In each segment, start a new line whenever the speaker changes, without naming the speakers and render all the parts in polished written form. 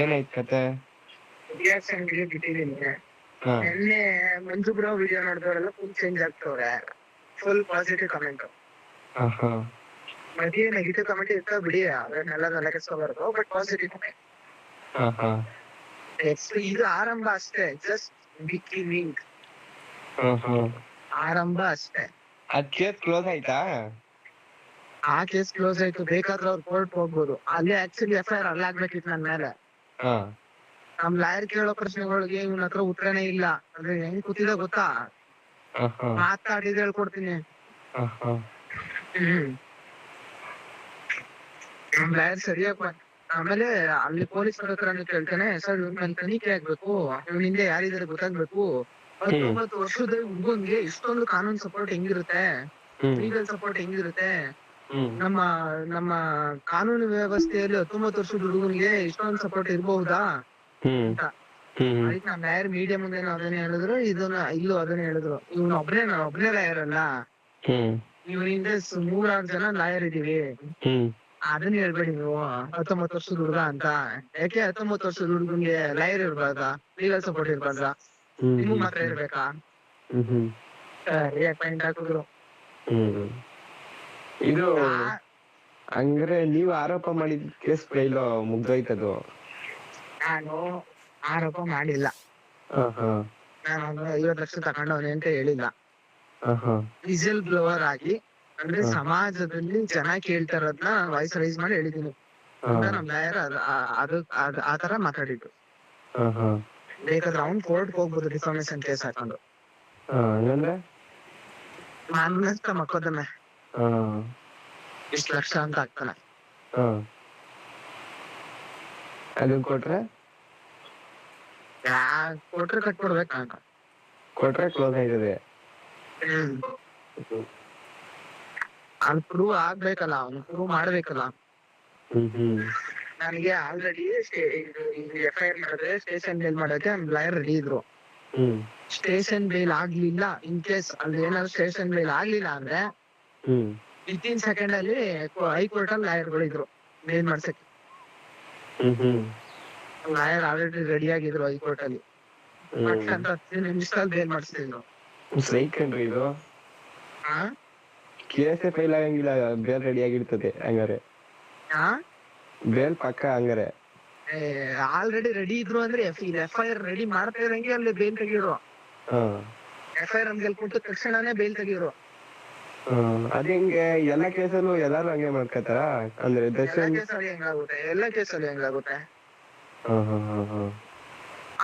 ಏನಾಯ್ತು ಕತೆ?
ಸಂಘಗೆ ಬಿಟ್ಟಿದ್ದೀನಿ.
ಹಾ
ನಿನ್ನೆ ಮಂಜು ಬ್ರೋ ವಿಡಿಯೋ ನೋಡಿದವರೆಲ್ಲ ಫುಲ್ ಚೇಂಜ್ ಆಗ್ತವ್ರೆ. Full positive comment.
ಹಾ
ಮಧ್ಯೆ ನೆಗೆಟಿವ್ ಕಮೆಂಟ್ ಇರ್ತಾವ ಬಿಡಿ, ಅದನ್ನೆಲ್ಲ ತಲೆ ಕೆಡಿಸ್ಕೋಬಾರ್ದು. ಬಟ್ ಪಾಸಿಟಿವ್ ಕಮೆಂಟ್
ಹಾ
ಇದು ಆರಂಭ ಅಷ್ಟೇ, ಜಸ್ಟ್ ಬಿಗಿನಿಂಗ್.
ಹಾ
ಆರಂಭ ಅಷ್ಟೇ.
ಅದ್ ಕೇಸ್ ಕ್ಲೋಸ್ ಆಯ್ತಾ?
ಆ ಕೇಸ್ ಕ್ಲೋಸ್ ಆಯ್ತು. ಬೇಕಾದ್ರೆ ಅವ್ರು ಕೋರ್ಟ್ ಹೋಗ್ಬೋದು. ಅಲ್ಲೇ ಆಕ್ಚುಲಿ FIR ಅಲ್ಲೇ ಆಗ್ಬೇಕಿತ್ತು ನನ್ ಮೇಲೆ.
ಹಾ
ನಮ್ ಲಾಯರ್ ಕೇಳೋ ಪ್ರಶ್ನೆಗಳಿಗೆ ಇವನ್ ಹತ್ರ ಉತ್ತರನೇ ಇಲ್ಲ. ಅಂದ್ರೆ ಹೆಂಗ್ ಕೂತಿದ ಗೊತ್ತಾ? ಮಾತಾಡಿದ್ ಹೇಳ್ಕೊಡ್ತೀನಿ. ನಮ್ ಲಾಯರ್ ಸರಿಯಾಗಿ ಆಮೇಲೆ ಅಲ್ಲಿ ಪೊಲೀಸ್ ಹತ್ರ ಕೇಳ್ತಾನೆ, ಸರ್ ಇವ್ನ ಮೇಲೆ ತನಿಖೆ ಆಗ್ಬೇಕು, ಇವ್ನ ಹಿಂದೆ ಯಾರಿದ್ದಾರೆ ಗೊತ್ತಾಗ್ಬೇಕು. 19 ವರ್ಷದ ಹುಡುಗನ್ಗೆ ಇಷ್ಟೊಂದು ಕಾನೂನು ಸಪೋರ್ಟ್ ಹೆಂಗಿರುತ್ತೆ, ಲೀಗಲ್ ಸಪೋರ್ಟ್ ಹೆಂಗಿರುತ್ತೆ, ನಮ್ಮ ನಮ್ಮ ಕಾನೂನು ವ್ಯವಸ್ಥೆಯಲ್ಲಿ 19 ವರ್ಷದ ಹುಡುಗನ್ಗೆ ಇಷ್ಟೊಂದು ಸಪೋರ್ಟ್ ಇರ್ಬಹುದಾ ಅಂತ. ಅದಕ್ಕೆ ನಮ್ ಲಾಯರ್ ಮೀಡಿಯಾ ಮುಂದೆ ಅದನ್ನೇ ಹೇಳಿದ್ರು, ಇಲ್ಲೂ ಅದನ್ನೇ ಹೇಳಿದ್ರು. ನಾನು ಒಬ್ನೇ ಲಾಯರ್ ಅಲ್ಲ, ಇವನಿಂದ 3-6 ಜನ ಲಾಯರ್ ಇದೀವಿ. ಅದನ್ನ ಹೇಳ್ಬೇಡಿ ನೀವು 19 ವರ್ಷದ ಹುಡುಗ ಅಂತ. ಯಾಕೆ 19 ವರ್ಷದ ಹುಡುಗನ್ಗೆ ಲಾಯರ್ ಇರ್ಬಾರ್ದಾ, ಲೀಗಲ್ ಸಪೋರ್ಟ್ ಇರ್ಬಾರ್ದಾ? ನಿಮಗ್ ಮಾತ್ರ ಇರ್ಬೇಕಾ? ಸರಿಯಾಗಿ ಪಾಯಿಂಟ್ ಹಾಕಿದ್ರು.
ಇದು ಹಂಗ್ರೆ ನೀವು ಆರೋಪ ಮಾಡಿದ ಕೇಸ್ ಫೈಲ್ ಮುಗ್ದೋಯ್ತದು?
ನಾನು ಆರೋಪ ಮಾಡಿಲ್ಲ. ನಾನು 50 ಲಕ್ಷ ತಗೊಂಡವನೆ ಅಂತ ಹೇಳಿಲ್ಲ. ವಿಸಿಲ್ ಬ್ಲೋವರ್ ಆಗಿ, ಅಂದ್ರೆ ಸಮಾಜದಲ್ಲಿ ಜನ ಕೇಳ್ತಾ ಇರೋದ್ನ ವಾಯ್ಸ್ ರೈಸ್ ಮಾಡಿ ಹೇಳಿದೀನಿ ಅಂತ ನಮ್ ಲಾಯರ್ ಆತರ ಮಾತಾಡಿದ್ರು. ಬೇಕಾದ್ರೆ ಅವ್ನ್ ಕೋರ್ಟ್ ಹೋಗ್ಬೋದು ಡಿಫಾಮೇಶನ್ ಕೇಸ್ ಹಾಕೊಂಡು. ಮಾನನಷ್ಟ ಮೊಕದ್ದಮೆ ಇಷ್ಟು ಲಕ್ಷ ಅಂತ ಹಾಕ್ತಾನೆ.
ಅದನ್ನ ಕೊಟ್ರೆ
ಕೊಟ್ರೆ ಕಟ್ಕೊಡ್ಬೇಕಂತ.
ಕೊಟ್ರೆ ಕ್ಲೋಸ್ ಆಯ್ತದೆ.
ಅವ್ನು ಪ್ರೂವ್ ಆಗ್ಬೇಕಲ್ಲ, ಅವ್ನು ಪ್ರೂವ್ ಮಾಡ್ಬೇಕಲ್ಲ. ನನಗೆ ಆಲ್ರೆಡಿ FIR ಮಾಡಿದ್ರೆ ಸ್ಟೇಷನ್ ಬೇಲ್ ಮಾಡೋಕೆ ಲಾಯರ್ ರೆಡಿ ಇದ್ರು. ಸ್ಟೇಷನ್ ಬೇಲ್ ಆಗ್ಲಿಲ್ಲ, ಇನ್ ಕೇಸ್ ಅಲ್ಲಿ ಏನಾದ್ರು ಸ್ಟೇಷನ್ ಬೇಲ್ ಆಗ್ಲಿಲ್ಲ ಅಂದ್ರೆ ವಿತಿನ್ ಸೆಕೆಂಡ್ ಅಲ್ಲಿ ಹೈಕೋರ್ಟ್ ಅಲ್ಲಿ ಲಾಯರ್ಗಳು ಇದ್ರು ಬೇಲ್ ಮಾಡ್ಸಕ್ಕೆ. ಲಾಯರ್ ಆಲ್ರೆಡಿ ರೆಡಿ ಆಗಿದ್ರು ಹೈಕೋರ್ಟ್ ಅಲ್ಲಿ. 10 ನಿಮಿಷದಲ್ಲಿ ಬೇಲ್ ಮಾಡಿಸ್ತಿದ್ರು.
ಇದು ಕೇಸ್ ಫೈಲ್ ಆಗಂಗಿಲ್ಲ, ಬೇಲ್ ರೆಡಿ ಆಗಿರ್ತದೆ ಹಂಗಾರೆ. ಬೇಲ್ ಪಕ್ಕ ಹಂಗಾರೆ
ಆಲ್ರೆಡಿ ರೆಡಿ ಇದ್ರು ಅಂದ್ರೆ FIR ರೆಡಿ ಮಾಡ್ತಾ ಇರಂಗೆ ಅಲ್ಲಿ ಬೇಲ್ ತೆಗಿದ್ರು. FIR ನಮ್ಗೆ ಕೊಟ್ಟ ತಕ್ಷಣನೇ ಬೇಲ್ ತೆಗಿದ್ರು.
ಅದ್ ಹೆಂಗೆ ಎಲ್ಲ ಕೇಸಲ್ಲೂ ಎಲ್ಲಾರು ಹಂಗೆ ಮಾಡ್ಕತಾರ? ಅಂದ್ರೆ
ಎಲ್ಲ ಕೇಸಲ್ಲಿ ಹೆಂಗಾಗುತ್ತೆ?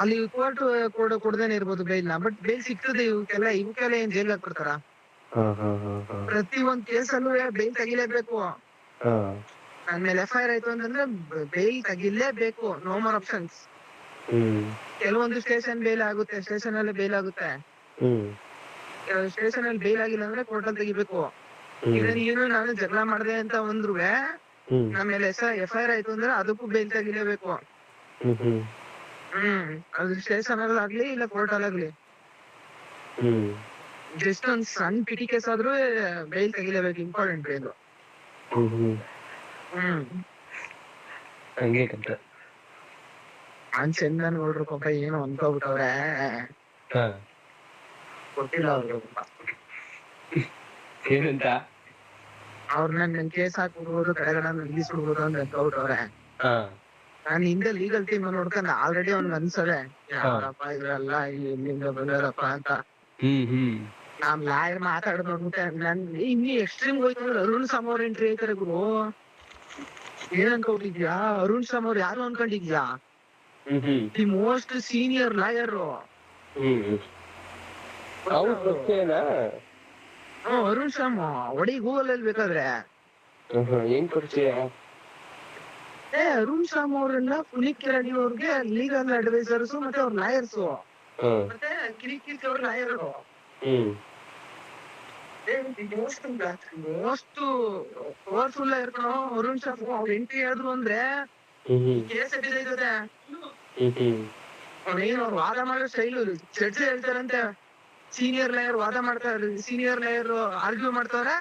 ಅಲ್ಲಿ ಕೋರ್ಟ್ ಕೊಡದೇನೆ ಇರ್ಬೋದು ಬೇಲ್ನ, ಬಟ್ ಬೇಲ್ ಸಿಗ್ತದೆ. ಇವಕ್ಕೆಲ್ಲ ಏನ್ ಜೈಲ್ ಹಾಕ್ಬಿಡ್ತಾರ? ಪ್ರತಿ ಒಂದ್ ಕೇಸಲ್ಲೂ ಬೇಲ್ ತೆಗಿಲೇಬೇಕು. ನನ್ ಮೇಲೆ FIR ಆಯ್ತು ಅಂತಂದ್ರೆ ಬೇಲ್ ತೆಗಿಲೇಬೇಕು, ನೋ ಮೋರ್ ಆಪ್ಷನ್ಸ್. ಕೆಲವೊಂದು ಸ್ಟೇಷನ್ ಬೇಲ್ ಆಗುತ್ತೆ, ಸ್ಟೇಷನ್ ಅಲ್ಲಿ ಬೇಲ್ ಆಗುತ್ತೆ. ಸ್ಟೇಷನ್ ಅಲ್ಲಿ ಬೇಲ್ ಆಗಿಲ್ಲ ಅಂದ್ರೆ ಕೋರ್ಟ್ ಅಲ್ಲಿ ತೆಗಿಬೇಕು. ಈಗ ನೀನು ನಾನು ಜಗಳ ಮಾಡಿದೆ ಅಂತ ಅಂದ್ರು ನಮ್ಮ ಮೇಲೆ FIR ಆಯ್ತು ಅಂದ್ರೆ ಅದಕ್ಕೂ ಬೇಲ್ ತೆಗಿಲೇಬೇಕು. ಅದು ಸ್ಟೇಷನ್ ಅಲ್ಲಿ ಆಗ್ಲಿ ಇಲ್ಲ ಕೋರ್ಟ್ ಅಲ್ಲಿ ಆಗ್ಲಿ. ಜಸ್ಟ್ ಒಂದ್ ಸಣ್ಣ ಪಿಟಿ ಕೇಸ್ ಆದ್ರೂ ಬೇಲ್ ತೆಗಿಲೇಬೇಕು, ಇಂಪಾರ್ಟೆಂಟ್ ಬೇಲ್.
ಹಂಗೆ ಕಟ್ಟ
ನಾನ್ ಚಂದನ್ ನೋಡ್ರು ಪಾಪ ಏನೋ ಅನ್ಕೋಬಿಟ್ಟವ್ರೆ. ಗೊತ್ತಿಲ್ಲ ಅವ್ರಿಗೆ
ಏನಂತ.
ನನ್ ಕೇಸ್ ಹಾಕ್ಬಿಡ್ಬೋದು, ಕಡೆಗಡೆ ನಿಲ್ಲಿಸ್ಬಿಡ್ಬೋದು ಅಂತ ಅನ್ಕೋಬಿಟ್ಟವ್ರೆ. ನಾನ್ ಹಿಂದೆ ಲೀಗಲ್ ಟೀಮ್ ನೋಡ್ಕೊಂಡ್ ಆಲ್ರೆಡಿ ಅವ್ನಿಗೆ ಅನ್ಸದೆ, ಯಾರಪ್ಪ ಇದ್ರಲ್ಲ ಇಲ್ಲಿಂದ ಬಂದಾರಪ್ಪ ಅಂತ. ನಮ್ ಲಾಯರ್ ಮಾತಾಡೋದ್ ನೋಡ್ಬಿಟ್ಟೆ ನನ್ ಇನ್ನಿ ಎಕ್ಸ್ಟ್ರೀಮ್ ಹೋಯ್ತು ಅಂದ್ರೆ ಅರುಣ್ ಸಾಮ್ ಅವ್ರ ಎಂಟ್ರಿ ಆಯ್ತಾರೆ ಗುರು. ಏನ್ ಅನ್ಕೊಂಡಿದ್ಯಾ? ಅರುಣ್ ಸಾಮ್ ಅವ್ರು ಯಾರು ಅನ್ಕೊಂಡಿದ್ಯಾ? The most senior lawyer. Arun Sam ಒಡಿ ಗೂಗಲ್ ಅಲ್ಲಿ ಬೇಕಾದ್ರೆ. ಅರುಣ್ ಸಾಮ್ ಅವರೆಲ್ಲ ಪುನೀತ್ ಕೆರಡಿ ಅವ್ರಿಗೆ ಲೀಗಲ್ ಅಡ್ವೈಸರ್ಸ್ ಮತ್ತೆ ಅವ್ರ ಲಾಯರ್ಸ್, ಮತ್ತೆ ಕಿರಿಕಿರಿ ಅವ್ರ ಲಾಯರ್. ಮೋಸ್ಟ್ ಪವರ್ಫುಲ್ ಇರ್ತಾನೋ ಅರುಣ್ ಸಾಮ್. ಅವ್ರ ಎಂಟ್ರಿ ಹೇಳಿದ್ರು ಅಂದ್ರೆ ಕೇಸ್ ಎಟ್ಟಿದೆ. ಅವ್ರು ವಾದ ಮಾಡೋ ಸ್ಟೈಲ್ ಜಡ್ಜ್ ಹೇಳ್ತಾರಂತೆ, ಸೀನಿಯರ್ ಲಾಯರ್ ವಾದ ಮಾಡ್ತಾರೆ, ಸೀನಿಯರ್ ಲಾಯರ್ ಆರ್ಗ್ಯೂ ಮಾಡ್ತಾವ್ರೆ,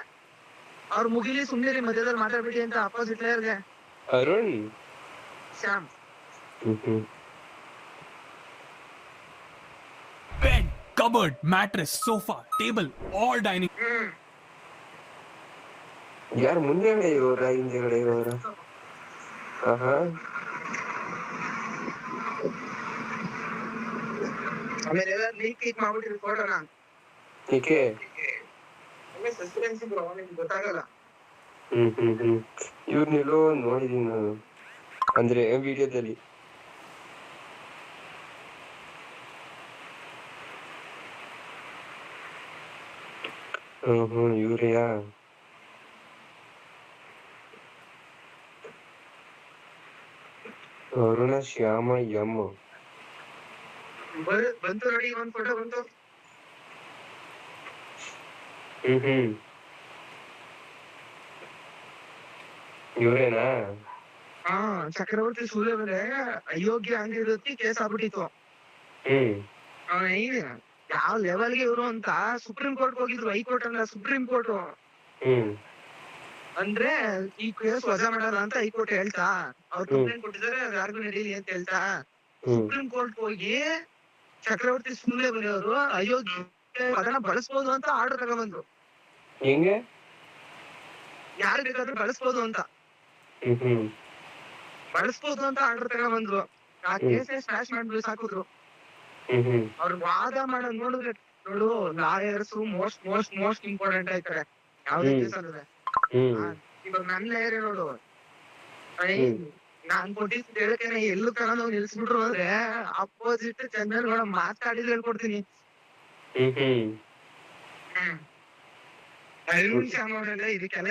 ಅವ್ರು ಮುಗಿಲಿ ಸುಮ್ನಿರಿ ಮಧ್ಯದಲ್ಲಿ ಮಾತಾಡ್ಬಿಡಿ ಅಂತ ಅಪೋಸಿಟ್ ಲಾಯರ್ಗೆ.
ಅರುಣ್
ಶ್ಯಾಮ್
ಹ್ಮ್
Bed, cupboard, mattress, sofa, table, all dining.
ಯಾರು ಮುಂದೆಗಡೆ ಇರೋರ ಹಿಂದೆಗಡೆ ಇರೋರ? ಆಹಾ.
ಆಮೇಲೆ ಎಲ್ಲ ಲೀಕ್ ಮಾಡ್ಬಿಟ್ಟಿರಿ ಫೋಟೋನ.
ಏಕೆ?
ಸಸ್ಪೆನ್ಸ್ ಬ್ರೋ, ನಿಮ್ಗೆ ಗೊತ್ತಾಗಲ್ಲ.
ಇವ್ರನ್ನೆಲ್ಲೋ ನೋಡಿದೀನಿ ನಾನು, ಅಂದ್ರೆ ವಿಡಿಯೋದಲ್ಲಿ. ಇವ್ರೆಯಾ? ಅರುಣ ಶ್ಯಾಮ ಎಂ.
ಬಂತು ನೋಡಿ, ಒಂದ್ ಫೋಟೋ ಬಂತು.
ಇವ್ರೇನಾ?
ಹಾ, ಚಕ್ರವರ್ತಿ ಸೂರ್ಯ ಮೇಲೆ ಅಯೋಗ್ಯ ಅಂದಿರೋದಕ್ಕೆ ಕೇಸ್ ಆಗ್ಬಿಟ್ಟಿತ್ತು. ಯಾವ ಲೆವೆಲ್ಗೆ ಇವರು ಅಂತ ಸುಪ್ರೀಂ ಕೋರ್ಟ್ ಹೋಗಿದ್ರು. ಹೈಕೋರ್ಟ್ ಅಲ್ಲ, ಸುಪ್ರೀಂ ಕೋರ್ಟ್. ಅಂದ್ರೆ ಈ ಕೇಸ್ ವಜಾ ಮಾಡಲ್ಲ ಅಂತ ಹೈಕೋರ್ಟ್ ಹೇಳ್ತಾ, ಅವ್ರು ಕಂಪ್ಲೇಂಟ್ ಕೊಟ್ಟಿದ್ದಾರೆ, ಯಾರಿಗೂ ನಡೀಲಿ ಅಂತ ಹೇಳ್ತಾ ಸುಪ್ರೀಂ ಕೋರ್ಟ್ ಹೋಗಿ ಚಕ್ರವರ್ತಿ ಸೂರ್ಯ ಅವರು ಅಯೋಗ್ಯ ಅದನ್ನ ಬಳಸ್ಬೋದು ಅಂತ ಆರ್ಡರ್ ತಗೊಂಡ್ಬಂದ್ರು.
ಹೆಂಗೆ?
ಯಾರು ಬೇಕಾದ್ರೂ ಬಳಸ್ಬೋದು ಅಂತ ಆರ್ಡರ್ ತಗೊಂಡ್ಬಂದ್ರು. ಆ ಕೇಸ್ ಸ್ಮ್ಯಾಶ್ ಮಾಡಿ ಸಾಕಿದ್ರು. ಅವ್ರು ವಾದ ಮಾಡೋದ್ ನೋಡಿದ್ರೆ ನೋಡು, ಲಾಯರ್ಸ್ ಮೋಸ್ಟ್ ಇಂಪಾರ್ಟೆಂಟ್ ಆಯ್ತಾರೆ ಯಾವ್ದೇ ಕೇಸ್ ಅಂದ್ರೆ. ಇವಾಗ ನನ್ನ ಲಾಯರ್ ನೋಡು, ನಾನ್ ಕೊಟ್ಟಿದ್ದು ಹೇಳಕೇನೆ ಎಲ್ಲೂ ತಗೊಂಡು ನಿಲ್ಸ್ಬಿಟ್ರು ಅಂದ್ರೆ ಅಪೋಸಿಟ್ ಜನರುಗಳ ಮಾತಾಡಿದ್ ಹೇಳ್ಕೊಡ್ತೀನಿ. ಅರುಣ್ ಶ್ಯಾಮ್ ಅವರೆಲ್ಲ ಇದಕ್ಕೆಲ್ಲ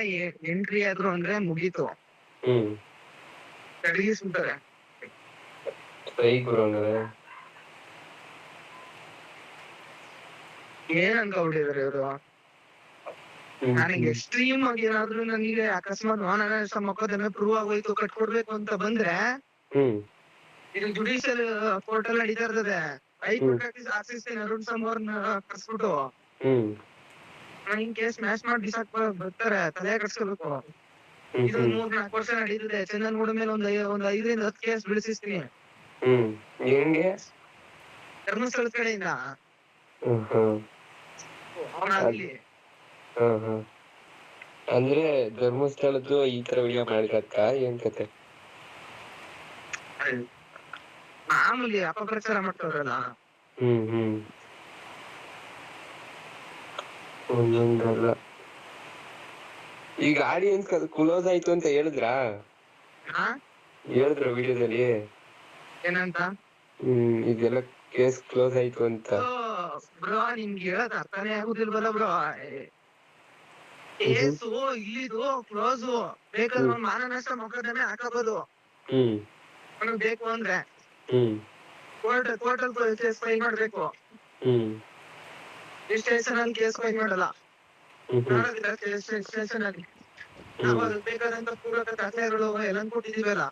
ಎಂಟ್ರಿ ಆದ್ರು ಅಂದ್ರೆ ಮುಗೀತು, ತಡಗಿಸ್ಬಿಡ್ತಾರೆ. ಏನ್ ಅನ್ಕೊಂಡ್ಬಿಟ್ಟಿದಾರೆ ಇವರು? ನನಗೆ ಎಕ್ಸ್ಟ್ರೀಮ್ ಆಗಿ ಏನಾದ್ರು ನನಗೆ ಅಕಸ್ಮಾತ್ ಮಾನನಷ್ಟ ಮೊಕದ್ದಮೆ ಪ್ರೂವ್ ಆಗೋಯ್ತು, ಕಟ್ಕೊಡ್ಬೇಕು ಅಂತ ಬಂದ್ರೆ, ಇದು ಜುಡಿಷಿಯಲ್ ಕೋರ್ಟ್ ಅಲ್ಲಿ ನಡೀತಾ ಇರ್ತದೆ. ಹೈಕೋರ್ಟ್ ಆರ್ಸಿಸ್ತೀನಿ ಅರುಣ್ ಶ್ಯಾಮ್ ಅವ್ರನ್ನ ಕರ್ಸ್ಬಿಟ್ಟು ಹಿಂಗ್ ಕೇಸ್ ಮ್ಯಾಚ್ ಮಾಡಿ ಬಿಸಾಕ್ ಬರ್ತಾರೆ. ತಲೆ ಕಟ್ಸ್ಕೋಬೇಕು. ಇದು 3-4 ವರ್ಷ ನಡೀತದೆ. ಚಂದನ್ ಗೂಡ ಮೇಲೆ ಒಂದ್ 5-10 ಕೇಸ್ ಬಿಡಿಸಿಸ್ತೀನಿ ಧರ್ಮಸ್ಥಳದ ಕಡೆಯಿಂದ. ಅವನಾಗ್ಲಿ
ಅಂದ್ರೆ ಧರ್ಮಸ್ಥಳದ್ದು ಈ ತರ ವಿಡಿಯೋ ಮಾಡಿದಕ್ಕ ಏನ್ ಕತೆ?
ಮಾಮೂಲಿ ಅಪಪ್ರಚಾರ ಮಾಡ್ತಾರಲ್ಲ.
ಒಂದೊಂದಲ್ಲ. ಈಗ ಆಡಿಯನ್ಸ್ ಕ್ಲೋಸ್ ಆಯ್ತು ಅಂತ ಹೇಳಿದ್ರ ವಿಡಿಯೋದಲ್ಲಿ
ಏನಂತ?
ಇದೆಲ್ಲ ಕೇಸ್ ಕ್ಲೋಸ್ ಆಯ್ತು ಅಂತ.
ಬ್ರೋ ನಿಮ್ಗೆ ಹೇಳೋದ್ ಅರ್ಥನೇ ಆಗುದಿಲ್ವಲ್ಲ ಬ್ರೋ. ಕೇಸು ಇಲ್ಲಿದು ಕ್ಲೋಸ್. ಬೇಕಾದ್ರೆ ಮಾನನಷ್ಟ ಮೊಕದ್ದಮೆ ಹಾಕಬಹುದು ಬೇಕು ಅಂದ್ರೆ. ಕೋರ್ಟ್ ಅಲ್ಲಿ ಕೇಸ್ ಫೈಲ್ ಮಾಡ್ಬೇಕು, ಸ್ಟೇಷನ್ ಅಲ್ಲಿ ಕೇಸ್ ಫೈಲ್ ಮಾಡಲ್ಲ. ಸ್ಟೇಷನ್ ಅಲ್ಲಿ ನಾವು ಅದಕ್ಕೆ ಬೇಕಾದಂತ ಪೂರಕ ದಾಖಲೆಗಳು ಎಲ್ಲ ಕೊಟ್ಟಿದೀವಲ್ಲ.